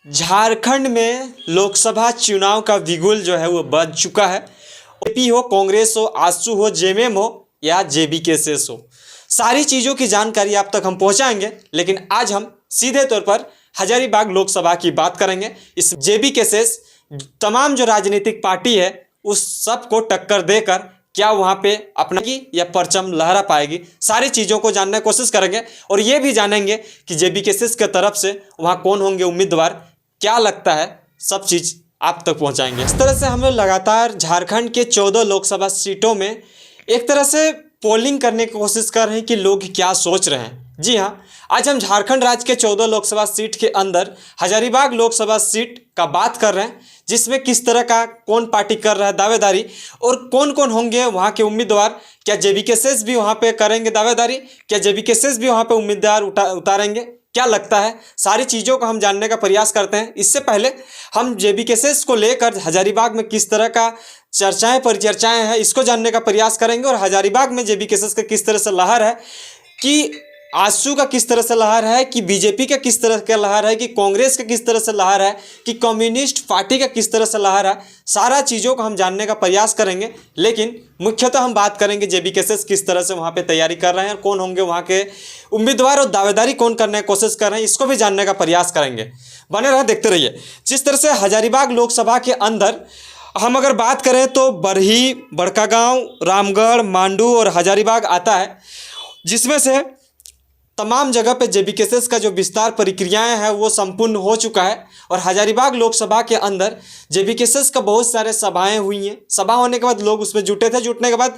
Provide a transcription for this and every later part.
झारखंड में लोकसभा चुनाव का बिगुल जो है वो बज चुका है। बीजेपी हो, कांग्रेस हो, आजसू हो, जेएमएम हो या जेबीकेएस हो, सारी चीज़ों की जानकारी आप तक हम पहुंचाएंगे। लेकिन आज हम सीधे तौर पर हजारीबाग लोकसभा की बात करेंगे। इस जेबीकेएस तमाम जो राजनीतिक पार्टी है उस सब को टक्कर देकर क्या वहाँ पे अपना या परचम लहरा पाएगी, सारी चीज़ों को जानने की कोशिश करेंगे। और ये भी जानेंगे कि जेबीकेएस के तरफ से वहाँ कौन होंगे उम्मीदवार, क्या लगता है, सब चीज़ आप तक पहुँचाएंगे। इस तरह से हम लोग लगातार झारखंड के 14 लोकसभा सीटों में एक तरह से पोलिंग करने की कोशिश कर रहे हैं कि लोग क्या सोच रहे हैं। जी हाँ, आज हम झारखंड राज्य के 14 लोकसभा सीट के अंदर हजारीबाग लोकसभा सीट का बात कर रहे हैं, जिसमें किस तरह का कौन पार्टी कर रहा है दावेदारी और कौन कौन होंगे वहाँ के उम्मीदवार। क्या जेबीकेएस भी वहाँ पे करेंगे दावेदारी, क्या जेबीकेएस भी वहाँ पे उम्मीदवार उतारेंगे, क्या लगता है, सारी चीज़ों को हम जानने का प्रयास करते हैं। इससे पहले हम जेबीकेएस को लेकर हजारीबाग में किस तरह का चर्चाएं परिचर्चाएं हैं इसको जानने का प्रयास करेंगे। और हजारीबाग में जेबीकेएस का किस तरह से लहर है, कि आजसू का किस तरह से लहर है, कि बीजेपी का किस तरह का लहर है, कि कांग्रेस का किस तरह से लहर है, कि कम्युनिस्ट पार्टी का किस तरह से लहर है, सारा चीज़ों को हम जानने का प्रयास करेंगे। लेकिन मुख्यतः हम बात करेंगे जेबीकेएस किस तरह से वहाँ पे तैयारी कर रहे हैं और कौन होंगे वहाँ के उम्मीदवार और दावेदारी कौन करने की कोशिश कर रहे हैं, इसको भी जानने का प्रयास करेंगे। बने रहे, देखते रहिए। जिस तरह से हजारीबाग लोकसभा के अंदर हम अगर बात करें तो बरही, बड़कागांव, रामगढ़, मांडू और हजारीबाग आता है, जिसमें से तमाम जगह पे जेबीकेएस का जो विस्तार प्रक्रियाएं हैं वो संपूर्ण हो चुका है। और हजारीबाग लोकसभा के अंदर जेबीकेएस का बहुत सारे सभाएं हुई हैं। सभा होने के बाद लोग उसमें जुटे थे। जुटने के बाद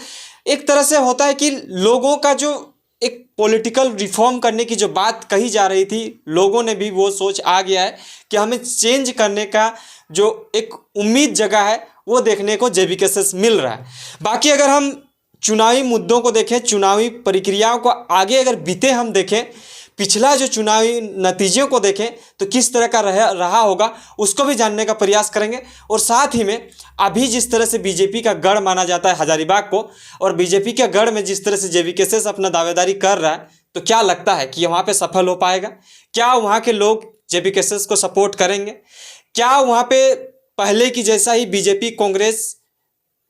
एक तरह से होता है कि लोगों का जो एक पॉलिटिकल रिफॉर्म करने की जो बात कही जा रही थी, लोगों ने भी वो सोच आ गया है कि हमें चेंज करने का जो एक उम्मीद जगह है वो देखने को जेबीकेएस मिल रहा है। बाकी अगर हम चुनावी मुद्दों को देखें, चुनावी प्रक्रियाओं को आगे अगर बीते हम देखें, पिछला जो चुनावी नतीजों को देखें तो किस तरह का रहा होगा उसको भी जानने का प्रयास करेंगे। और साथ ही में अभी जिस तरह से बीजेपी का गढ़ माना जाता है हजारीबाग को, और बीजेपी के गढ़ में जिस तरह से जेबीकेएस अपना दावेदारी कर रहा है, तो क्या लगता है कि वहाँ पे सफल हो पाएगा? क्या वहाँ के लोग जेबीकेएस को सपोर्ट करेंगे? क्या वहाँ पे पहले की जैसा ही बीजेपी, कांग्रेस,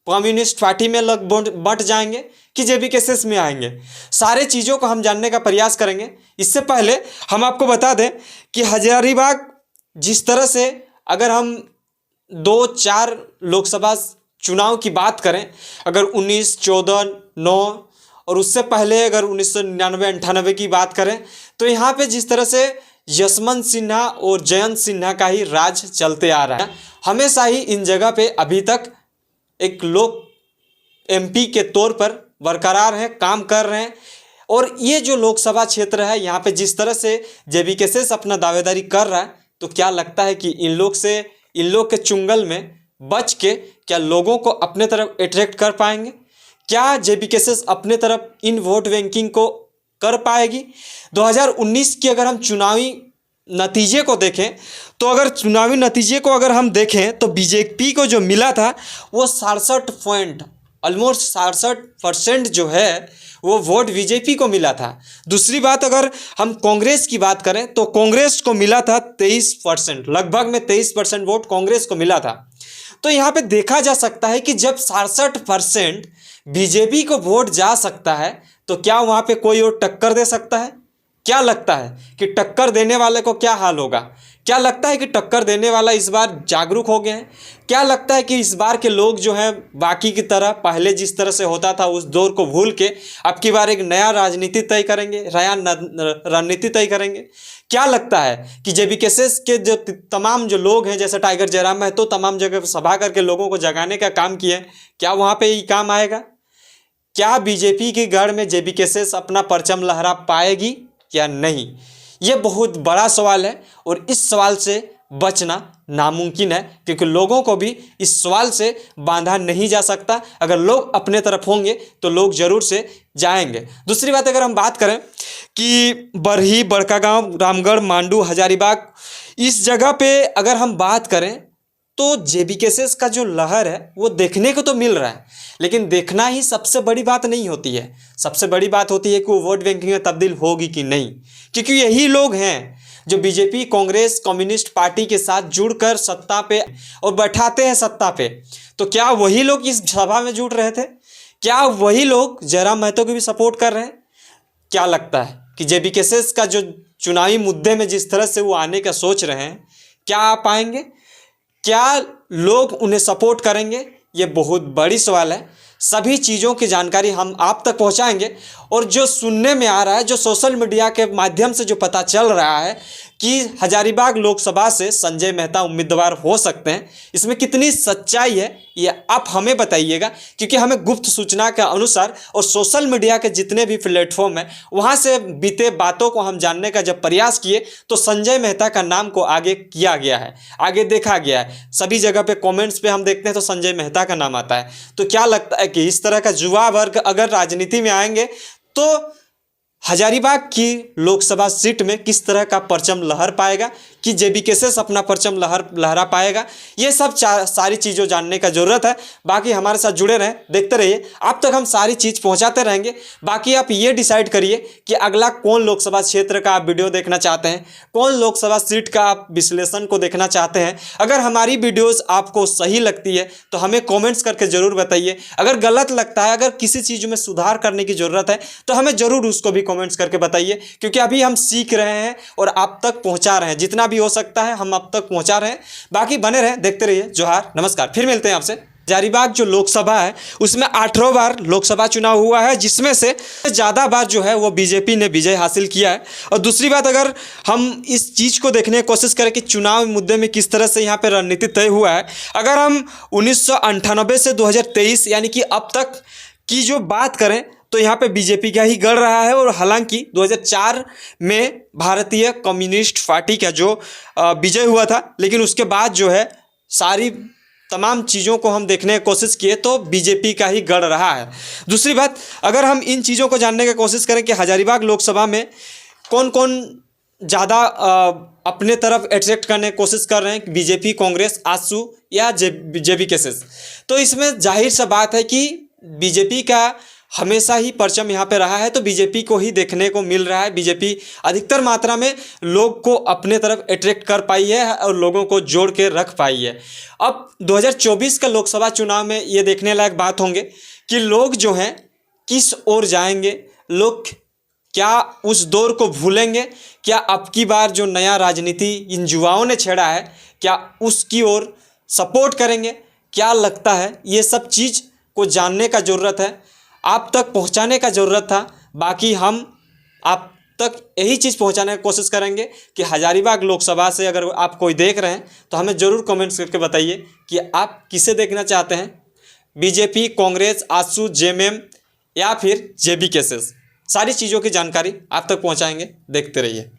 कम्युनिस्ट पार्टी में लोग बंट जाएंगे कि जेबीकेएस में आएंगे? सारे चीज़ों को हम जानने का प्रयास करेंगे। इससे पहले हम आपको बता दें कि हजारीबाग जिस तरह से अगर हम 2-4 लोकसभा चुनाव की बात करें, अगर 19, 14, 9 और उससे पहले अगर 1999-98 की बात करें, तो यहाँ पे जिस तरह से यशवंत सिन्हा और जयंत सिन्हा का ही राज चलते आ रहा है। हमेशा ही इन जगह पे अभी तक एक लोग एमपी के तौर पर बरकरार हैं, काम कर रहे हैं। और ये जो लोकसभा क्षेत्र है यहाँ पे जिस तरह से जेबीकेएस अपना दावेदारी कर रहा है, तो क्या लगता है कि इन लोग के चुंगल में बच के क्या लोगों को अपने तरफ अट्रैक्ट कर पाएंगे? क्या जेबीकेएस अपने तरफ इन वोट बैंकिंग को कर पाएगी? 2019 की अगर हम चुनावी नतीजे को देखें, तो अगर चुनावी नतीजे को अगर हम देखें तो बीजेपी को जो मिला था वो 67 ऑलमोस्ट 67% जो है वो वोट बीजेपी को मिला था। दूसरी बात अगर हम कांग्रेस की बात करें तो कांग्रेस को मिला था 23%, लगभग में 23% वोट कांग्रेस को मिला था। तो यहाँ पे देखा जा सकता है कि जब 67% बीजेपी को वोट जा सकता है, तो क्या वहाँ पे कोई और टक्कर दे सकता है? क्या लगता है कि टक्कर देने वाले को क्या हाल होगा? क्या लगता है कि टक्कर देने वाला इस बार जागरूक हो गए हैं? क्या लगता है कि इस बार के लोग जो हैं बाकी की तरह पहले जिस तरह से होता था उस दौर को भूल के अब की बार एक नया राजनीति तय करेंगे, नया रणनीति तय करेंगे? क्या लगता है कि जेबीकेएस के जो तमाम जो लोग हैं, जैसे टाइगर जयराम है, तो तमाम जगह सभा करके लोगों को जगाने का काम किए, क्या वहाँ पर ये काम आएगा? क्या बीजेपी के गढ़ में जेबीकेएस अपना परचम लहरा पाएगी या नहीं? ये बहुत बड़ा सवाल है और इस सवाल से बचना नामुमकिन है, क्योंकि लोगों को भी इस सवाल से बांधा नहीं जा सकता। अगर लोग अपने तरफ होंगे तो लोग ज़रूर से जाएंगे। दूसरी बात अगर हम बात करें कि बरही, बड़कागांव, रामगढ़, मांडू, हजारीबाग, इस जगह पे अगर हम बात करें तो जेबीकेएस का जो लहर है वो देखने को तो मिल रहा है, लेकिन देखना ही सबसे बड़ी बात नहीं होती है। सबसे बड़ी बात होती है कि वो वोट बैंकिंग में तब्दील होगी कि नहीं, क्योंकि यही लोग हैं जो बीजेपी कांग्रेस कम्युनिस्ट पार्टी के साथ जुड़कर सत्ता पे और बैठाते हैं सत्ता पे, तो क्या वही लोग इस सभा में जुड़ रहे थे? क्या वही लोग जयराम महतो को भी सपोर्ट कर रहे हैं? क्या लगता है कि जेबी केसेस का जो चुनावी मुद्दे में जिस तरह से वो आने का सोच रहे हैं, क्या आ पाएंगे? क्या लोग उन्हें सपोर्ट करेंगे? ये बहुत बड़ी सवाल है। सभी चीज़ों की जानकारी हम आप तक पहुंचाएंगे। और जो सुनने में आ रहा है, जो सोशल मीडिया के माध्यम से जो पता चल रहा है कि हजारीबाग लोकसभा से संजय मेहता उम्मीदवार हो सकते हैं, इसमें कितनी सच्चाई है ये आप हमें बताइएगा, क्योंकि हमें गुप्त सूचना के अनुसार और सोशल मीडिया के जितने भी प्लेटफॉर्म हैं वहाँ से बीते बातों को हम जानने का जब प्रयास किए तो संजय मेहता का नाम को आगे किया गया है, आगे देखा गया है। सभी जगह पे कमेंट्स पे हम देखते हैं तो संजय मेहता का नाम आता है। तो क्या लगता है कि इस तरह का युवा वर्ग अगर राजनीति में आएंगे तो हजारीबाग की लोकसभा सीट में किस तरह का परचम लहर पाएगा, कि जेबी केसेस अपना परचम लहरा पाएगा? ये सब सारी चीज़ों जानने का ज़रूरत है। बाकी हमारे साथ जुड़े रहें, देखते रहिए, आप तक हम सारी चीज़ पहुंचाते रहेंगे। बाकी आप ये डिसाइड करिए कि अगला कौन लोकसभा क्षेत्र का आप वीडियो देखना चाहते हैं, कौन लोकसभा सीट का आप विश्लेषण को देखना चाहते हैं। अगर हमारी वीडियोज़ आपको सही लगती है तो हमें कॉमेंट्स करके ज़रूर बताइए। अगर गलत लगता है, अगर किसी चीज़ में सुधार करने की ज़रूरत है तो हमें ज़रूर उसको भी कमेंट्स करके बताइए, क्योंकि अभी हम सीख रहे हैं और आप तक पहुंचा रहे हैं। जितना भी हो सकता है हम आप तक पहुंचा रहे हैं। बाकी बने रहें, देखते रहिए। जोहार, नमस्कार, फिर मिलते हैं आपसे। हजारीबाग जो लोकसभा है उसमें 8वां बार लोकसभा चुनाव हुआ है, जिसमें से ज़्यादा बार जो है वो बीजेपी ने विजय हासिल किया है। और दूसरी बात, अगर हम इस चीज़ को देखने की कोशिश करें कि चुनाव मुद्दे में किस तरह से यहाँ पे रणनीति तय हुआ है, अगर हम 1998 से 2023 यानी कि अब तक की जो बात करें तो यहाँ पे बीजेपी का ही गढ़ रहा है। और हालांकि 2004 में भारतीय कम्युनिस्ट पार्टी का जो विजय हुआ था, लेकिन उसके बाद जो है सारी तमाम चीज़ों को हम देखने की कोशिश किए तो बीजेपी का ही गढ़ रहा है। दूसरी बात, अगर हम इन चीज़ों को जानने की कोशिश करें कि हजारीबाग लोकसभा में कौन कौन ज़्यादा अपने तरफ अट्रैक्ट करने की कोशिश कर रहे हैं, बीजेपी, कांग्रेस, आजसू या जेबी केसेस, तो इसमें जाहिर सा बात है कि बीजेपी का हमेशा ही परचम यहाँ पे रहा है, तो बीजेपी को ही देखने को मिल रहा है। बीजेपी अधिकतर मात्रा में लोग को अपने तरफ अट्रैक्ट कर पाई है और लोगों को जोड़ के रख पाई है। अब 2024 का लोकसभा चुनाव में ये देखने लायक बात होंगे कि लोग जो हैं किस ओर जाएंगे, लोग क्या उस दौर को भूलेंगे, क्या अब की बार जो नया राजनीति इन युवाओं ने छेड़ा है क्या उसकी ओर सपोर्ट करेंगे? क्या लगता है? ये सब चीज़ को जानने का ज़रूरत है, आप तक पहुंचाने का ज़रूरत था। बाकी हम आप तक यही चीज़ पहुंचाने की कोशिश करेंगे कि हजारीबाग लोकसभा से अगर आप कोई देख रहे हैं तो हमें ज़रूर कमेंट्स करके बताइए कि आप किसे देखना चाहते हैं, बीजेपी, कांग्रेस, आजसू, जेएमएम या फिर जेबी केसेस। सारी चीज़ों की जानकारी आप तक पहुंचाएंगे, देखते रहिए।